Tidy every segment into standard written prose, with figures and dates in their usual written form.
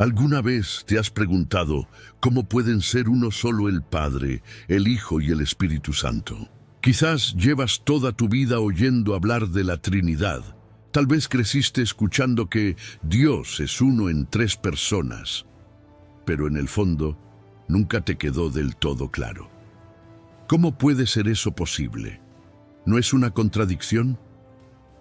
¿Alguna vez te has preguntado cómo pueden ser uno solo el Padre, el Hijo y el Espíritu Santo? Quizás llevas toda tu vida oyendo hablar de la Trinidad. Tal vez creciste escuchando que Dios es uno en tres personas, pero en el fondo nunca te quedó del todo claro. ¿Cómo puede ser eso posible? ¿No es una contradicción?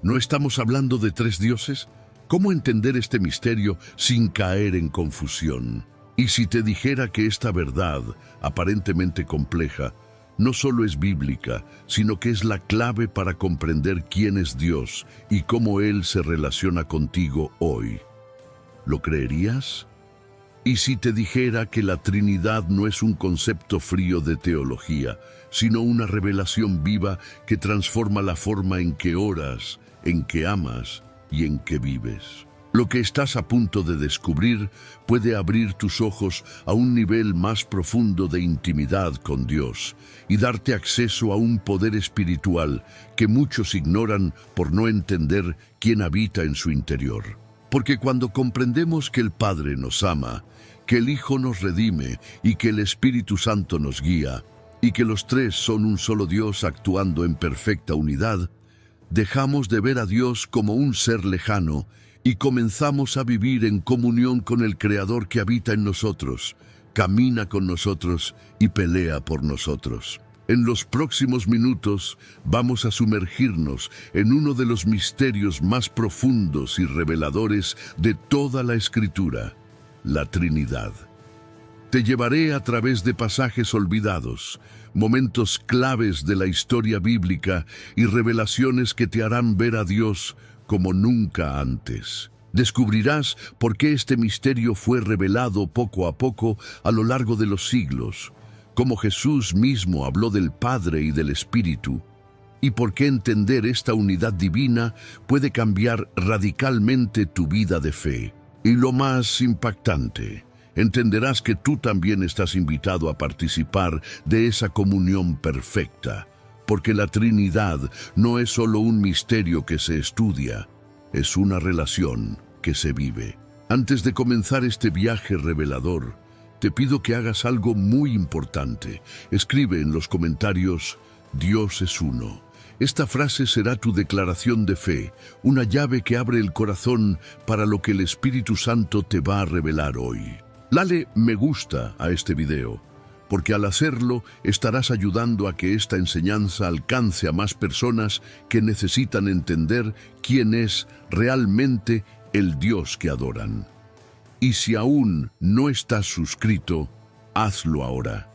¿No estamos hablando de tres dioses? ¿Cómo entender este misterio sin caer en confusión? Y si te dijera que esta verdad, aparentemente compleja, no solo es bíblica, sino que es la clave para comprender quién es Dios y cómo Él se relaciona contigo hoy. ¿Lo creerías? Y si te dijera que la Trinidad no es un concepto frío de teología, sino una revelación viva que transforma la forma en que oras, en que amas y en que vives. Lo que estás a punto de descubrir puede abrir tus ojos a un nivel más profundo de intimidad con Dios y darte acceso a un poder espiritual que muchos ignoran por no entender quién habita en su interior. Porque cuando comprendemos que el Padre nos ama, que el Hijo nos redime y que el Espíritu Santo nos guía, y que los tres son un solo Dios actuando en perfecta unidad, dejamos de ver a Dios como un ser lejano y comenzamos a vivir en comunión con el Creador que habita en nosotros, camina con nosotros y pelea por nosotros. En los próximos minutos vamos a sumergirnos en uno de los misterios más profundos y reveladores de toda la Escritura, la Trinidad. Te llevaré a través de pasajes olvidados, momentos claves de la historia bíblica y revelaciones que te harán ver a Dios como nunca antes. Descubrirás por qué este misterio fue revelado poco a poco a lo largo de los siglos, cómo Jesús mismo habló del Padre y del Espíritu, y por qué entender esta unidad divina puede cambiar radicalmente tu vida de fe. Y lo más impactante, entenderás que tú también estás invitado a participar de esa comunión perfecta, porque la Trinidad no es solo un misterio que se estudia, es una relación que se vive. Antes de comenzar este viaje revelador, te pido que hagas algo muy importante. Escribe en los comentarios, Dios es uno. Esta frase será tu declaración de fe, una llave que abre el corazón para lo que el Espíritu Santo te va a revelar hoy. Dale me gusta a este video, porque al hacerlo estarás ayudando a que esta enseñanza alcance a más personas que necesitan entender quién es realmente el Dios que adoran. Y si aún no estás suscrito, hazlo ahora.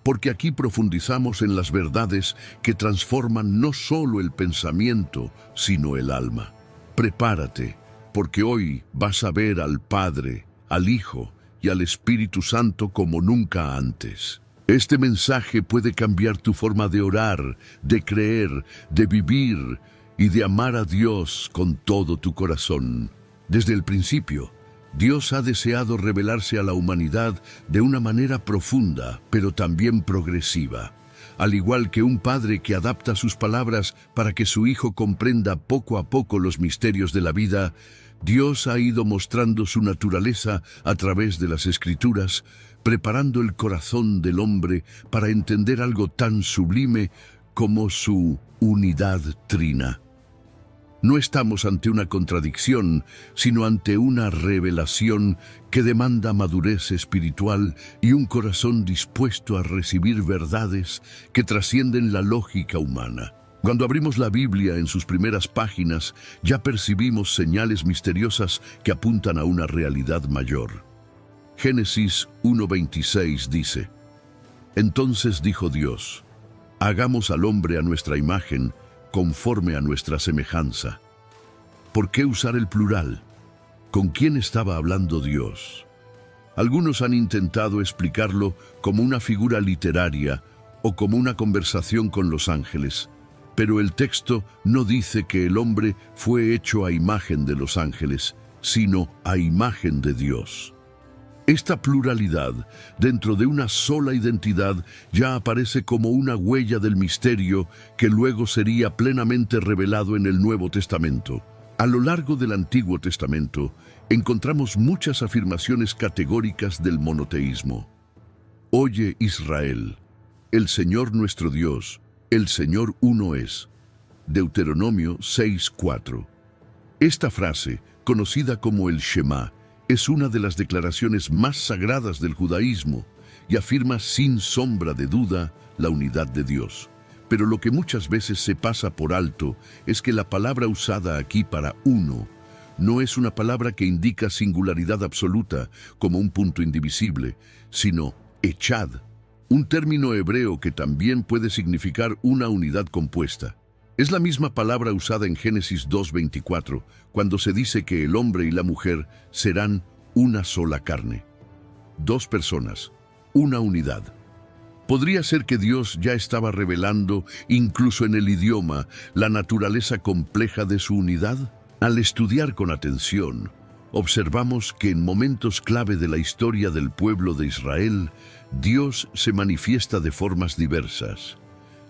Porque aquí profundizamos en las verdades que transforman no solo el pensamiento, sino el alma. Prepárate, porque hoy vas a ver al Padre, al Hijo y al Espíritu Santo como nunca antes. Este mensaje puede cambiar tu forma de orar, de creer, de vivir y de amar a Dios con todo tu corazón. Desde el principio, Dios ha deseado revelarse a la humanidad de una manera profunda, pero también progresiva. Al igual que un padre que adapta sus palabras para que su hijo comprenda poco a poco los misterios de la vida, Dios ha ido mostrando su naturaleza a través de las Escrituras, preparando el corazón del hombre para entender algo tan sublime como su unidad trina. No estamos ante una contradicción, sino ante una revelación que demanda madurez espiritual y un corazón dispuesto a recibir verdades que trascienden la lógica humana. Cuando abrimos la Biblia en sus primeras páginas, ya percibimos señales misteriosas que apuntan a una realidad mayor. Génesis 1:26 dice: Entonces dijo Dios, hagamos al hombre a nuestra imagen, conforme a nuestra semejanza. ¿Por qué usar el plural? ¿Con quién estaba hablando Dios? Algunos han intentado explicarlo como una figura literaria o como una conversación con los ángeles, pero el texto no dice que el hombre fue hecho a imagen de los ángeles, sino a imagen de Dios. Esta pluralidad, dentro de una sola identidad, ya aparece como una huella del misterio que luego sería plenamente revelado en el Nuevo Testamento. A lo largo del Antiguo Testamento, encontramos muchas afirmaciones categóricas del monoteísmo. Oye, Israel, el Señor nuestro Dios, el Señor uno es. Deuteronomio 6:4. Esta frase, conocida como el Shema, es una de las declaraciones más sagradas del judaísmo y afirma sin sombra de duda la unidad de Dios. Pero lo que muchas veces se pasa por alto es que la palabra usada aquí para uno no es una palabra que indica singularidad absoluta como un punto indivisible, sino echad, un término hebreo que también puede significar una unidad compuesta. Es la misma palabra usada en Génesis 2:24, cuando se dice que el hombre y la mujer serán una sola carne. Dos personas, una unidad. ¿Podría ser que Dios ya estaba revelando, incluso en el idioma, la naturaleza compleja de su unidad? Al estudiar con atención, observamos que en momentos clave de la historia del pueblo de Israel, Dios se manifiesta de formas diversas.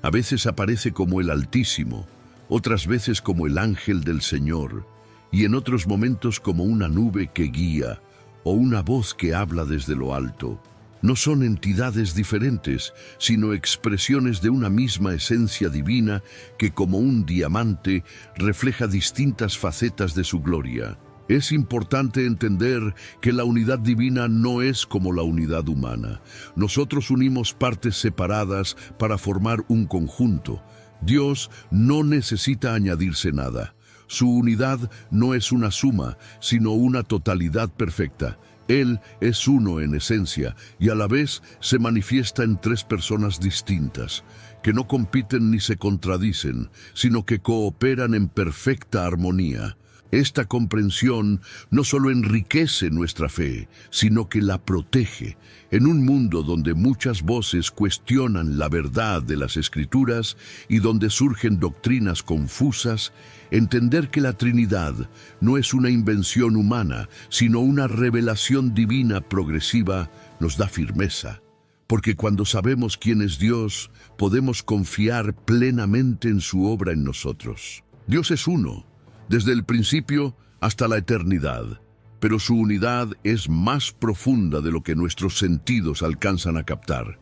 A veces aparece como el Altísimo, otras veces como el ángel del Señor, y en otros momentos como una nube que guía o una voz que habla desde lo alto. No son entidades diferentes, sino expresiones de una misma esencia divina que, como un diamante, refleja distintas facetas de su gloria. Es importante entender que la unidad divina no es como la unidad humana. Nosotros unimos partes separadas para formar un conjunto. Dios no necesita añadirse nada. Su unidad no es una suma, sino una totalidad perfecta. Él es uno en esencia y a la vez se manifiesta en tres personas distintas, que no compiten ni se contradicen, sino que cooperan en perfecta armonía. Esta comprensión no solo enriquece nuestra fe, sino que la protege. En un mundo donde muchas voces cuestionan la verdad de las Escrituras y donde surgen doctrinas confusas, entender que la Trinidad no es una invención humana, sino una revelación divina progresiva, nos da firmeza. Porque cuando sabemos quién es Dios, podemos confiar plenamente en su obra en nosotros. Dios es uno, desde el principio hasta la eternidad, pero su unidad es más profunda de lo que nuestros sentidos alcanzan a captar.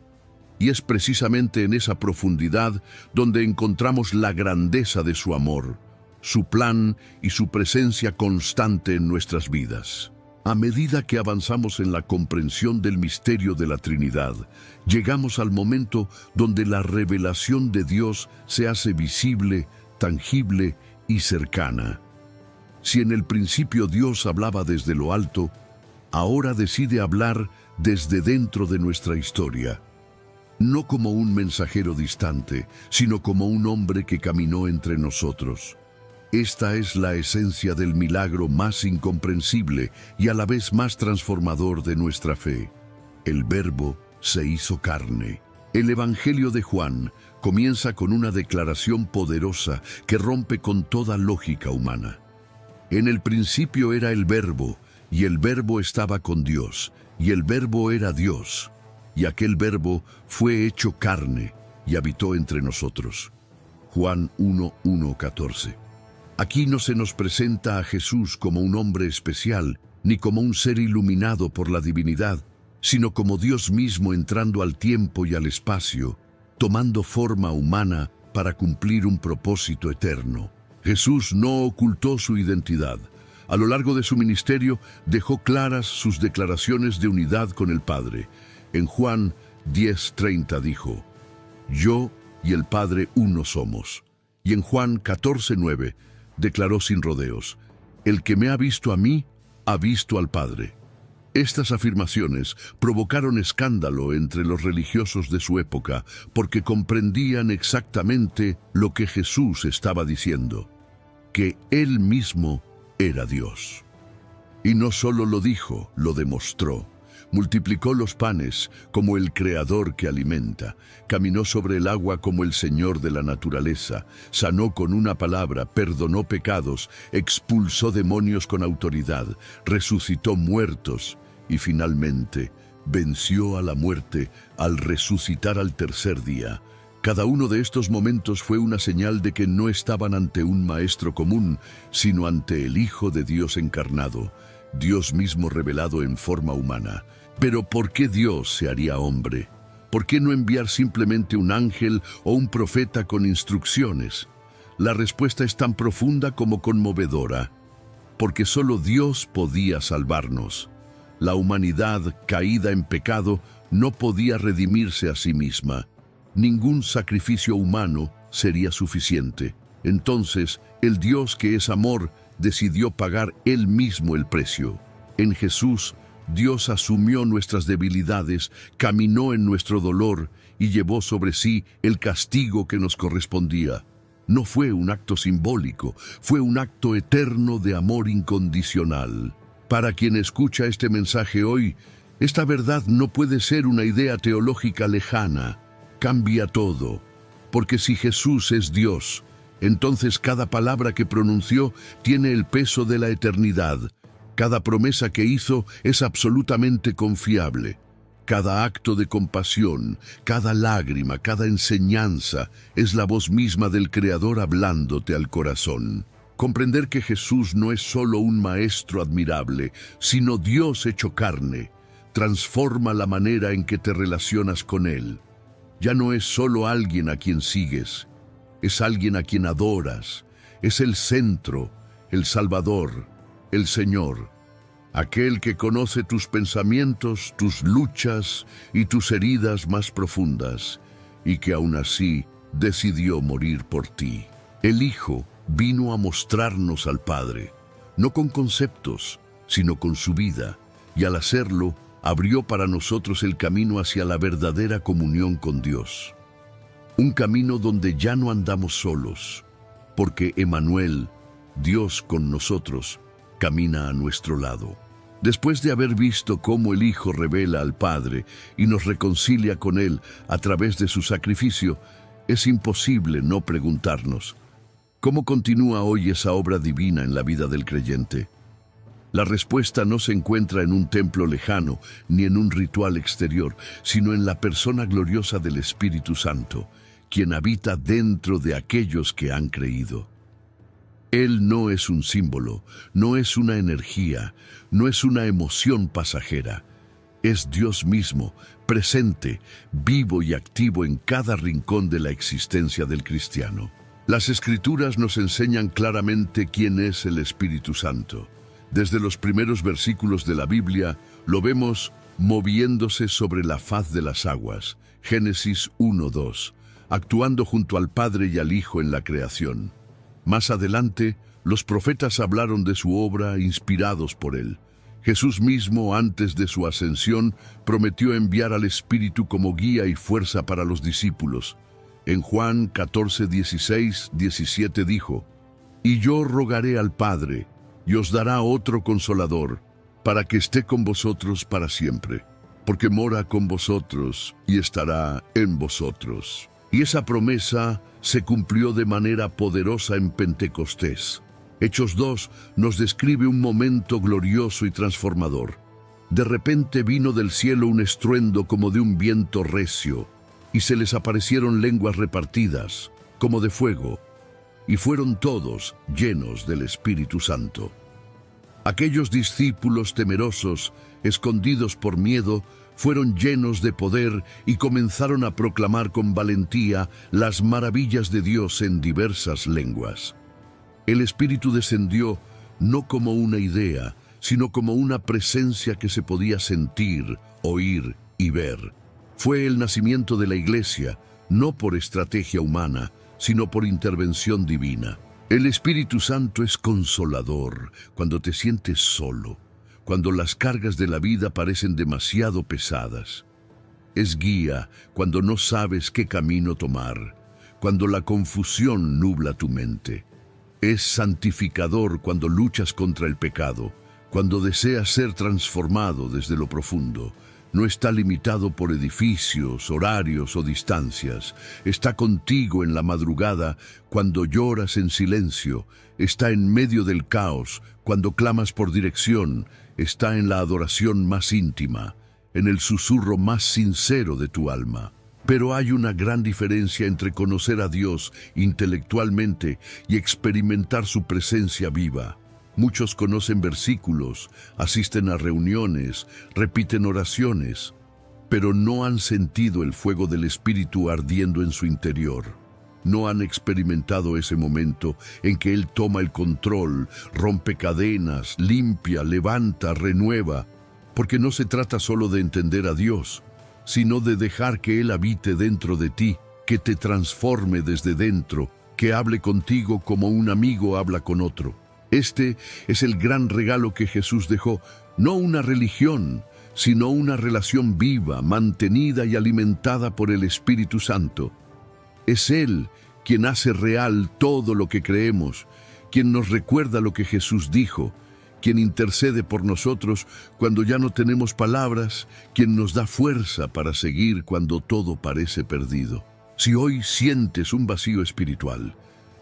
Y es precisamente en esa profundidad donde encontramos la grandeza de su amor, su plan y su presencia constante en nuestras vidas. A medida que avanzamos en la comprensión del misterio de la Trinidad, llegamos al momento donde la revelación de Dios se hace visible, tangible y cercana. Si en el principio Dios hablaba desde lo alto, ahora decide hablar desde dentro de nuestra historia. No como un mensajero distante, sino como un hombre que caminó entre nosotros. Esta es la esencia del milagro más incomprensible y a la vez más transformador de nuestra fe. El Verbo se hizo carne. El Evangelio de Juan comienza con una declaración poderosa que rompe con toda lógica humana. En el principio era el Verbo, y el Verbo estaba con Dios, y el Verbo era Dios, y aquel Verbo fue hecho carne y habitó entre nosotros. Juan 1:14. Aquí no se nos presenta a Jesús como un hombre especial, ni como un ser iluminado por la divinidad, sino como Dios mismo entrando al tiempo y al espacio, tomando forma humana para cumplir un propósito eterno. Jesús no ocultó su identidad. A lo largo de su ministerio dejó claras sus declaraciones de unidad con el Padre. En Juan 10:30 dijo: Yo y el Padre uno somos. Y en Juan 14:9 declaró sin rodeos: El que me ha visto a mí, ha visto al Padre. Estas afirmaciones provocaron escándalo entre los religiosos de su época porque comprendían exactamente lo que Jesús estaba diciendo, que Él mismo era Dios. Y no solo lo dijo, lo demostró. Multiplicó los panes como el Creador que alimenta, caminó sobre el agua como el Señor de la naturaleza, sanó con una palabra, perdonó pecados, expulsó demonios con autoridad, resucitó muertos y finalmente venció a la muerte al resucitar al tercer día. Cada uno de estos momentos fue una señal de que no estaban ante un maestro común, sino ante el Hijo de Dios encarnado, Dios mismo revelado en forma humana. Pero ¿por qué Dios se haría hombre? ¿Por qué no enviar simplemente un ángel o un profeta con instrucciones? La respuesta es tan profunda como conmovedora. Porque solo Dios podía salvarnos. La humanidad, caída en pecado, no podía redimirse a sí misma. Ningún sacrificio humano sería suficiente. Entonces, el Dios que es amor decidió pagar Él mismo el precio. En Jesús, Dios asumió nuestras debilidades, caminó en nuestro dolor y llevó sobre sí el castigo que nos correspondía. No fue un acto simbólico, fue un acto eterno de amor incondicional. Para quien escucha este mensaje hoy, esta verdad no puede ser una idea teológica lejana. Cambia todo, porque si Jesús es Dios, entonces cada palabra que pronunció tiene el peso de la eternidad. Cada promesa que hizo es absolutamente confiable. Cada acto de compasión, cada lágrima, cada enseñanza es la voz misma del Creador hablándote al corazón. Comprender que Jesús no es solo un maestro admirable, sino Dios hecho carne, transforma la manera en que te relacionas con Él. Ya no es solo alguien a quien sigues, es alguien a quien adoras, es el centro, el Salvador, el Señor. Aquel que conoce tus pensamientos, tus luchas y tus heridas más profundas, y que aún así decidió morir por ti. El Hijo vino a mostrarnos al Padre, no con conceptos, sino con su vida, y al hacerlo, abrió para nosotros el camino hacia la verdadera comunión con Dios. Un camino donde ya no andamos solos, porque Emmanuel, Dios con nosotros, camina a nuestro lado. Después de haber visto cómo el Hijo revela al Padre y nos reconcilia con Él a través de su sacrificio, es imposible no preguntarnos, ¿cómo continúa hoy esa obra divina en la vida del creyente? La respuesta no se encuentra en un templo lejano ni en un ritual exterior, sino en la persona gloriosa del Espíritu Santo, quien habita dentro de aquellos que han creído. Él no es un símbolo, no es una energía, no es una emoción pasajera. Es Dios mismo, presente, vivo y activo en cada rincón de la existencia del cristiano. Las Escrituras nos enseñan claramente quién es el Espíritu Santo. Desde los primeros versículos de la Biblia lo vemos moviéndose sobre la faz de las aguas, Génesis 1:2, actuando junto al Padre y al Hijo en la creación. Más adelante, los profetas hablaron de su obra inspirados por él. Jesús mismo, antes de su ascensión, prometió enviar al Espíritu como guía y fuerza para los discípulos. En Juan 14:16-17 dijo, «Y yo rogaré al Padre, y os dará otro Consolador, para que esté con vosotros para siempre, porque mora con vosotros y estará en vosotros». Y esa promesa se cumplió de manera poderosa en Pentecostés. Hechos 2 nos describe un momento glorioso y transformador. De repente vino del cielo un estruendo como de un viento recio, y se les aparecieron lenguas repartidas, como de fuego, y fueron todos llenos del Espíritu Santo. Aquellos discípulos temerosos, escondidos por miedo, fueron llenos de poder y comenzaron a proclamar con valentía las maravillas de Dios en diversas lenguas. El Espíritu descendió no como una idea, sino como una presencia que se podía sentir, oír y ver. Fue el nacimiento de la Iglesia, no por estrategia humana, sino por intervención divina. El Espíritu Santo es consolador cuando te sientes solo, cuando las cargas de la vida parecen demasiado pesadas. Es guía cuando no sabes qué camino tomar, cuando la confusión nubla tu mente. Es santificador cuando luchas contra el pecado, cuando deseas ser transformado desde lo profundo. No está limitado por edificios, horarios o distancias. Está contigo en la madrugada cuando lloras en silencio. Está en medio del caos cuando clamas por dirección. Está en la adoración más íntima, en el susurro más sincero de tu alma. Pero hay una gran diferencia entre conocer a Dios intelectualmente y experimentar su presencia viva. Muchos conocen versículos, asisten a reuniones, repiten oraciones, pero no han sentido el fuego del Espíritu ardiendo en su interior. No han experimentado ese momento en que Él toma el control, rompe cadenas, limpia, levanta, renueva, porque no se trata solo de entender a Dios, sino de dejar que Él habite dentro de ti, que te transforme desde dentro, que hable contigo como un amigo habla con otro. Este es el gran regalo que Jesús dejó, no una religión, sino una relación viva, mantenida y alimentada por el Espíritu Santo. Es Él quien hace real todo lo que creemos, quien nos recuerda lo que Jesús dijo, quien intercede por nosotros cuando ya no tenemos palabras, quien nos da fuerza para seguir cuando todo parece perdido. Si hoy sientes un vacío espiritual,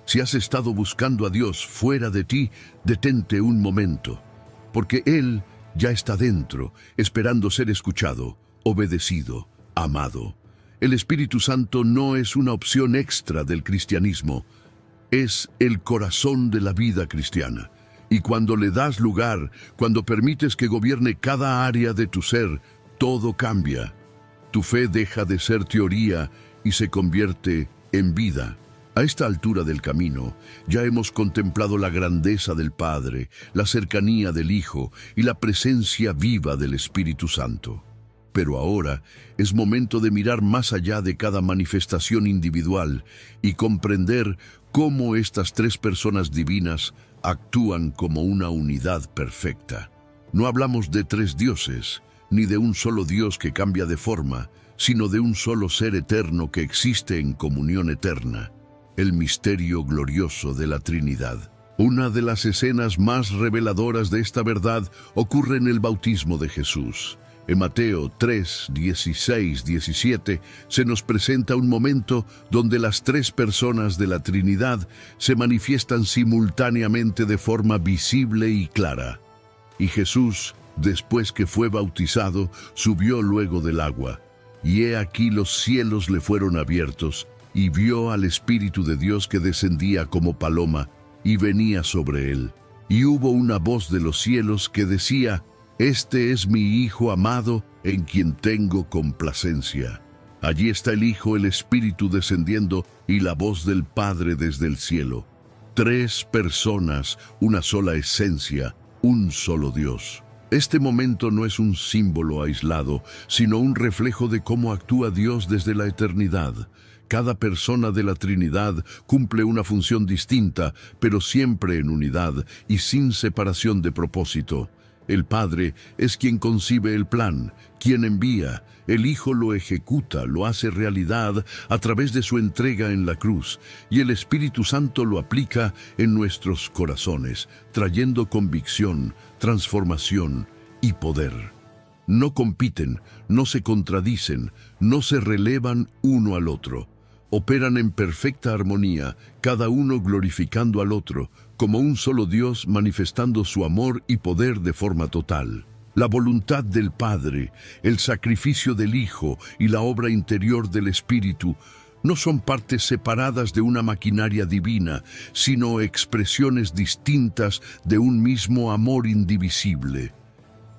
si has estado buscando a Dios fuera de ti, detente un momento, porque Él ya está dentro, esperando ser escuchado, obedecido, amado. El Espíritu Santo no es una opción extra del cristianismo, es el corazón de la vida cristiana. Y cuando le das lugar, cuando permites que gobierne cada área de tu ser, todo cambia. Tu fe deja de ser teoría y se convierte en vida. A esta altura del camino, ya hemos contemplado la grandeza del Padre, la cercanía del Hijo y la presencia viva del Espíritu Santo. Pero ahora es momento de mirar más allá de cada manifestación individual y comprender cómo estas tres personas divinas actúan como una unidad perfecta. No hablamos de tres dioses, ni de un solo Dios que cambia de forma, sino de un solo ser eterno que existe en comunión eterna, el misterio glorioso de la Trinidad. Una de las escenas más reveladoras de esta verdad ocurre en el bautismo de Jesús. En Mateo 3, 16, 17 se nos presenta un momento donde las tres personas de la Trinidad se manifiestan simultáneamente de forma visible y clara. Y Jesús, después que fue bautizado, subió luego del agua. Y he aquí los cielos le fueron abiertos, y vio al Espíritu de Dios que descendía como paloma, y venía sobre él. Y hubo una voz de los cielos que decía: «Este es mi Hijo amado, en quien tengo complacencia». Allí está el Hijo, el Espíritu descendiendo, y la voz del Padre desde el cielo. Tres personas, una sola esencia, un solo Dios. Este momento no es un símbolo aislado, sino un reflejo de cómo actúa Dios desde la eternidad. Cada persona de la Trinidad cumple una función distinta, pero siempre en unidad y sin separación de propósito. El Padre es quien concibe el plan, quien envía. El Hijo lo ejecuta, lo hace realidad a través de su entrega en la cruz, y el Espíritu Santo lo aplica en nuestros corazones, trayendo convicción, transformación y poder. No compiten, no se contradicen, no se relevan uno al otro. Operan en perfecta armonía, cada uno glorificando al otro, como un solo Dios manifestando su amor y poder de forma total. La voluntad del Padre, el sacrificio del Hijo y la obra interior del Espíritu no son partes separadas de una maquinaria divina, sino expresiones distintas de un mismo amor indivisible.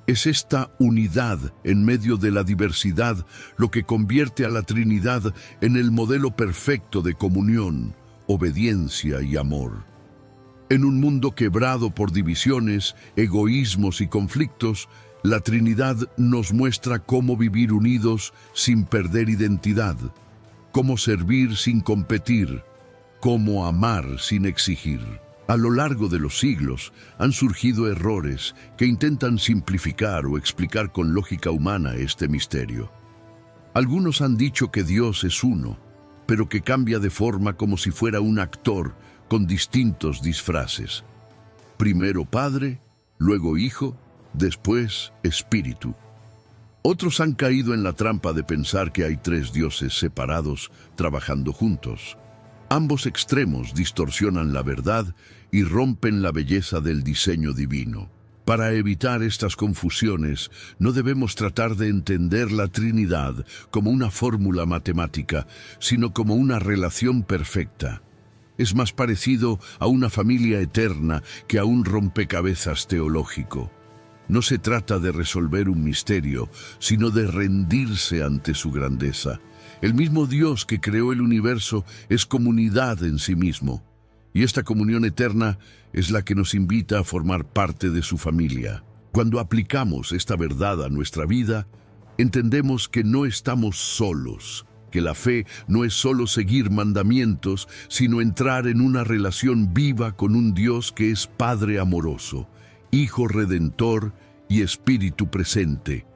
Es esta unidad en medio de la diversidad lo que convierte a la Trinidad en el modelo perfecto de comunión, obediencia y amor. En un mundo quebrado por divisiones, egoísmos y conflictos, la Trinidad nos muestra cómo vivir unidos sin perder identidad, cómo servir sin competir, cómo amar sin exigir. A lo largo de los siglos han surgido errores que intentan simplificar o explicar con lógica humana este misterio. Algunos han dicho que Dios es uno, pero que cambia de forma como si fuera un actor con distintos disfraces. Primero Padre, luego Hijo, después Espíritu. Otros han caído en la trampa de pensar que hay tres dioses separados trabajando juntos. Ambos extremos distorsionan la verdad y rompen la belleza del diseño divino. Para evitar estas confusiones, no debemos tratar de entender la Trinidad como una fórmula matemática, sino como una relación perfecta. Es más parecido a una familia eterna que a un rompecabezas teológico. No se trata de resolver un misterio, sino de rendirse ante su grandeza. El mismo Dios que creó el universo es comunidad en sí mismo, y esta comunión eterna es la que nos invita a formar parte de su familia. Cuando aplicamos esta verdad a nuestra vida, entendemos que no estamos solos, que la fe no es solo seguir mandamientos, sino entrar en una relación viva con un Dios que es Padre amoroso, Hijo redentor y Espíritu presente,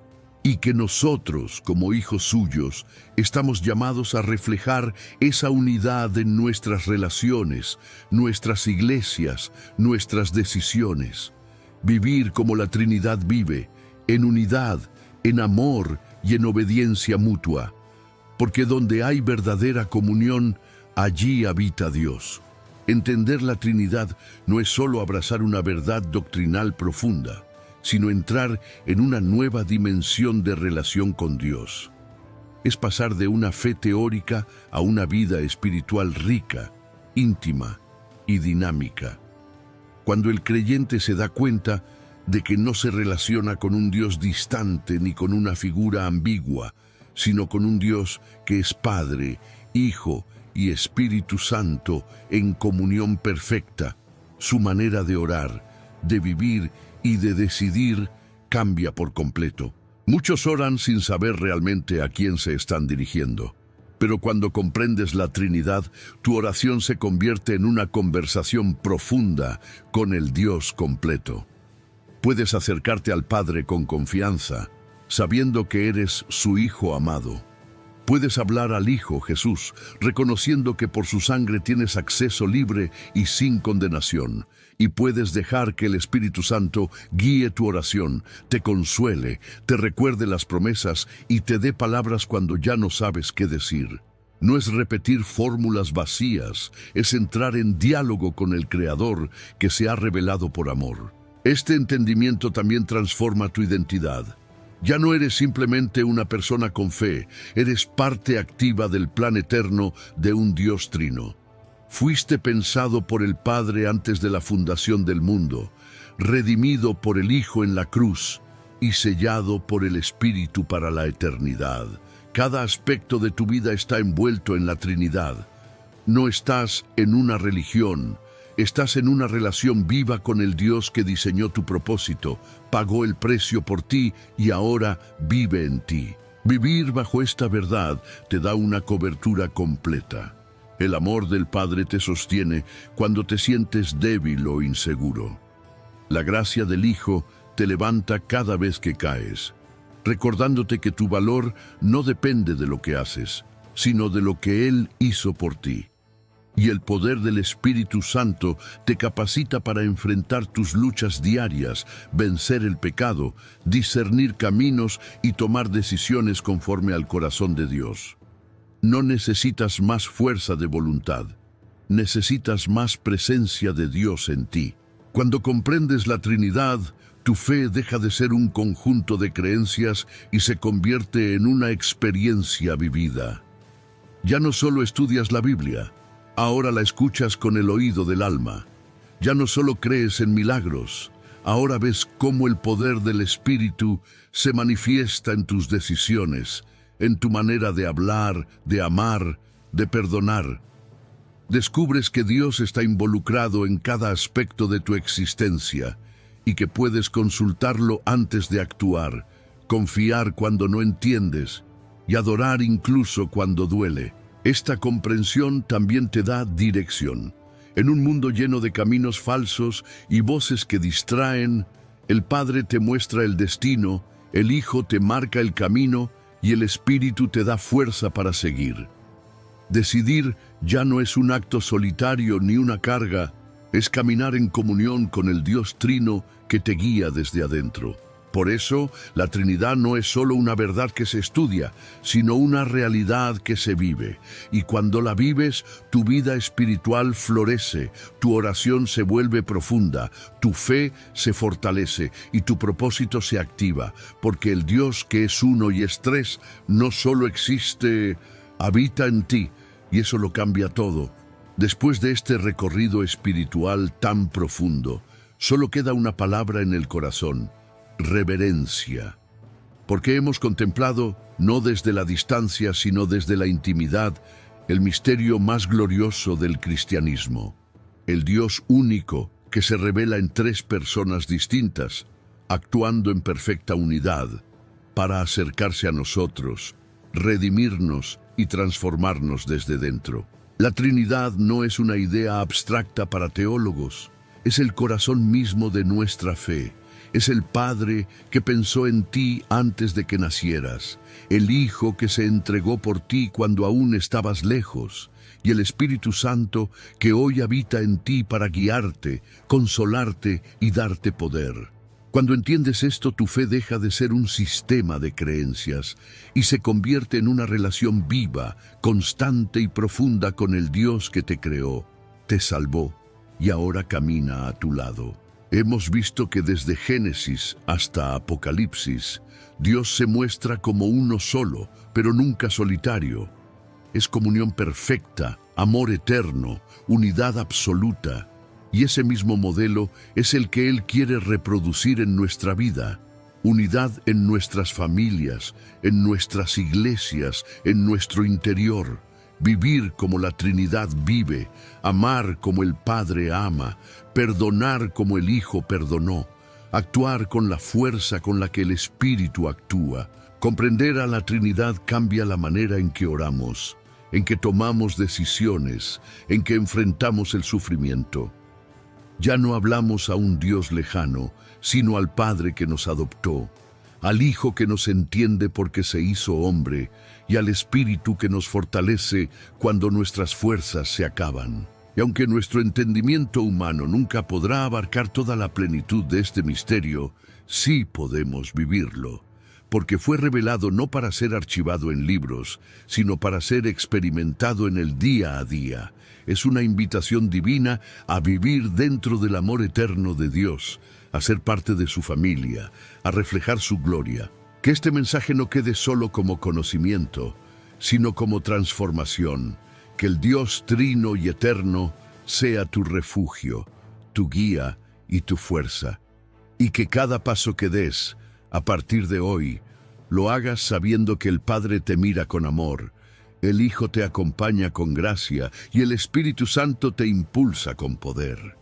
y que nosotros, como hijos suyos, estamos llamados a reflejar esa unidad en nuestras relaciones, nuestras iglesias, nuestras decisiones. Vivir como la Trinidad vive, en unidad, en amor y en obediencia mutua, porque donde hay verdadera comunión, allí habita Dios. Entender la Trinidad no es solo abrazar una verdad doctrinal profunda, sino entrar en una nueva dimensión de relación con Dios. Es pasar de una fe teórica a una vida espiritual rica, íntima y dinámica. Cuando el creyente se da cuenta de que no se relaciona con un Dios distante ni con una figura ambigua, sino con un Dios que es Padre, Hijo y Espíritu Santo en comunión perfecta, su manera de orar, de vivir y de decidir cambia por completo. Muchos oran sin saber realmente a quién se están dirigiendo. Pero cuando comprendes la Trinidad, tu oración se convierte en una conversación profunda con el Dios completo. Puedes acercarte al Padre con confianza, sabiendo que eres su Hijo amado. Puedes hablar al Hijo Jesús, reconociendo que por su sangre tienes acceso libre y sin condenación. Y puedes dejar que el Espíritu Santo guíe tu oración, te consuele, te recuerde las promesas y te dé palabras cuando ya no sabes qué decir. No es repetir fórmulas vacías, es entrar en diálogo con el Creador que se ha revelado por amor. Este entendimiento también transforma tu identidad. Ya no eres simplemente una persona con fe, eres parte activa del plan eterno de un Dios trino. Fuiste pensado por el Padre antes de la fundación del mundo, redimido por el Hijo en la cruz y sellado por el Espíritu para la eternidad. Cada aspecto de tu vida está envuelto en la Trinidad. No estás en una religión, estás en una relación viva con el Dios que diseñó tu propósito, pagó el precio por ti y ahora vive en ti. Vivir bajo esta verdad te da una cobertura completa. El amor del Padre te sostiene cuando te sientes débil o inseguro. La gracia del Hijo te levanta cada vez que caes, recordándote que tu valor no depende de lo que haces, sino de lo que Él hizo por ti. Y el poder del Espíritu Santo te capacita para enfrentar tus luchas diarias, vencer el pecado, discernir caminos y tomar decisiones conforme al corazón de Dios. No necesitas más fuerza de voluntad, necesitas más presencia de Dios en ti. Cuando comprendes la Trinidad, tu fe deja de ser un conjunto de creencias y se convierte en una experiencia vivida. Ya no solo estudias la Biblia, ahora la escuchas con el oído del alma. Ya no solo crees en milagros, ahora ves cómo el poder del Espíritu se manifiesta en tus decisiones, en tu manera de hablar, de amar, de perdonar. Descubres que Dios está involucrado en cada aspecto de tu existencia y que puedes consultarlo antes de actuar, confiar cuando no entiendes y adorar incluso cuando duele. Esta comprensión también te da dirección. En un mundo lleno de caminos falsos y voces que distraen, el Padre te muestra el destino, el Hijo te marca el camino y el Espíritu te da fuerza para seguir. Decidir ya no es un acto solitario ni una carga, es caminar en comunión con el Dios Trino que te guía desde adentro. Por eso, la Trinidad no es solo una verdad que se estudia, sino una realidad que se vive. Y cuando la vives, tu vida espiritual florece, tu oración se vuelve profunda, tu fe se fortalece y tu propósito se activa, porque el Dios que es uno y es tres, no solo existe, habita en ti, y eso lo cambia todo. Después de este recorrido espiritual tan profundo, solo queda una palabra en el corazón: reverencia. Porque hemos contemplado, no desde la distancia, sino desde la intimidad, el misterio más glorioso del cristianismo. El Dios único que se revela en tres personas distintas, actuando en perfecta unidad, para acercarse a nosotros, redimirnos y transformarnos desde dentro. La Trinidad no es una idea abstracta para teólogos, es el corazón mismo de nuestra fe. Es el Padre que pensó en ti antes de que nacieras, el Hijo que se entregó por ti cuando aún estabas lejos, y el Espíritu Santo que hoy habita en ti para guiarte, consolarte y darte poder. Cuando entiendes esto, tu fe deja de ser un sistema de creencias y se convierte en una relación viva, constante y profunda con el Dios que te creó, te salvó y ahora camina a tu lado. Hemos visto que desde Génesis hasta Apocalipsis, Dios se muestra como uno solo, pero nunca solitario. Es comunión perfecta, amor eterno, unidad absoluta. Y ese mismo modelo es el que Él quiere reproducir en nuestra vida. Unidad en nuestras familias, en nuestras iglesias, en nuestro interior. Vivir como la Trinidad vive, amar como el Padre ama, perdonar como el Hijo perdonó, actuar con la fuerza con la que el Espíritu actúa. Comprender a la Trinidad cambia la manera en que oramos, en que tomamos decisiones, en que enfrentamos el sufrimiento. Ya no hablamos a un Dios lejano, sino al Padre que nos adoptó, al Hijo que nos entiende porque se hizo hombre, y al Espíritu que nos fortalece cuando nuestras fuerzas se acaban. Y aunque nuestro entendimiento humano nunca podrá abarcar toda la plenitud de este misterio, sí podemos vivirlo, porque fue revelado no para ser archivado en libros, sino para ser experimentado en el día a día. Es una invitación divina a vivir dentro del amor eterno de Dios, a ser parte de su familia, a reflejar su gloria. Que este mensaje no quede solo como conocimiento, sino como transformación. Que el Dios trino y eterno sea tu refugio, tu guía y tu fuerza. Y que cada paso que des, a partir de hoy, lo hagas sabiendo que el Padre te mira con amor, el Hijo te acompaña con gracia y el Espíritu Santo te impulsa con poder.